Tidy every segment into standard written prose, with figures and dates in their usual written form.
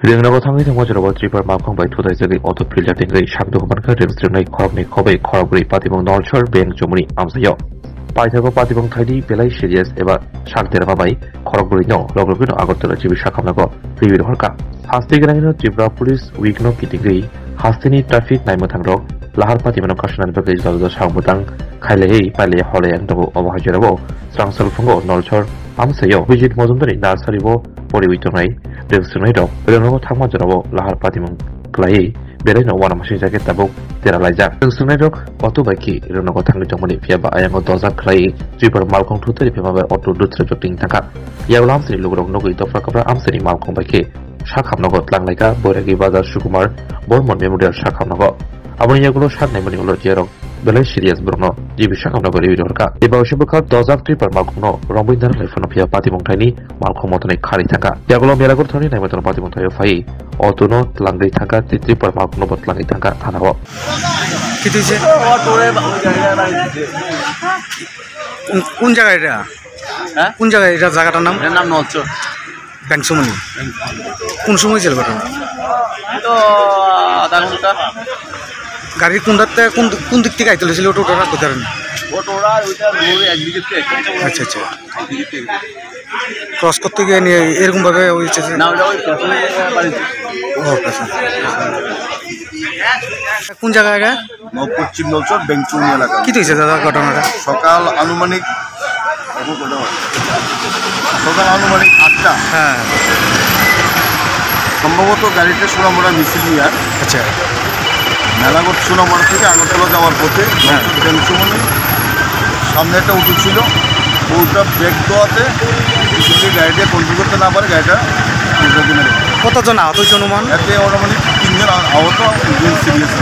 Ringnako thangi thangwa jarabo tripar malkhong bai thudai jagi auto filter tingrai shakdo humanka ringstringnai khorokni khobai khorogri patibong nolchor bank jomuni amsayo paithago patibong thaidi belai series eba shakderama bai khorogri no logrogino agartala jibi shakhamnago ribir horka hasti grangino tripura police week no kitingri hastini traffic naimatangrok lahar patibano kashanan bagai jaldo sangmutang khailei paile hole angdago obahajarabo strangsal phungo nolchor amsayo visit mojumdari nursery bo poriwitonai ringstringnai dok ringnako thangma jarabo lahar patibong klai belai no wana masi jaket tabuk tera laijak ringstringnai dok auto baiki ringnako thangi jongmani phiaba ayango doja klai tripar malkhong thutari phiaba auto dutre joting thangka yagulam sri logrok nogui dofra kapra amsani malkhong baiki shakhamnago tlanglaika boiragi bazar sukumar bormon memorial shakhamnago aboni yagulo shaknai mani ulo jerok belai serious brono jibi shakhamnago rebi dorka eba usibukha dojak tripar malkhongno rongboindar laifono phia patibong thaini malkhong motonai khari thangka yagulo melagor thoni naimaton patibong thayo phai autono tlangdai thangka tripar malkhongno botlangai thangka thanago কিতেছে কোন জায়গায় এটা হ্যাঁ কোন জায়গায় এটা জায়গাটার নাম এর নাম নলচর ব্যাংসমনি কোন সময় ছিল ঘটনা তো আধা ঘন্টা গাড়ি কোনটাতে কোন দিক থেকে আইতে ছিল ওটা ওটা কোথায় ওটা ওইটা রোড একদিকে আচ্ছা আচ্ছা ক্রস করতে গিয়ে নিয়ে এরকম ভাবে হয়েছে না ওটা ওই পেছনে বাড়িতে ও পেছনে কোন জায়গায় পশ্চিম নলচর বেংচুনি এলাকা কি হয়েছে দাদা ঘটনাটা সকাল আনুমানিক 8টা হ্যাঁ সম্ভবত গাড়িটা সোনামুড়া মিছিলিয়ার আচ্ছা মেলাঘর সোনামুড়া থেকে আগরতলা যাওয়ার পথে বেংচুনি সামনে একটা উঁচু ছিল ওটা ব্রেক দেওয়াতে গাড়িটা কন্ট্রোল করতে না পারে গাড়িটা কতজন আহত হয়েছে অনুমান এতে অনুমানিক 3 জন আহত 2 সিরিয়াস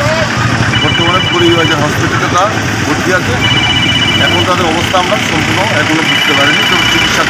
বর্তমানে পরিবারের হসপিটালে তার ভর্তি আছে এখন তাদের অবস্থা আমরা সম্পূর্ণ এখনো বুঝতে পারিনি তো চিকিৎসা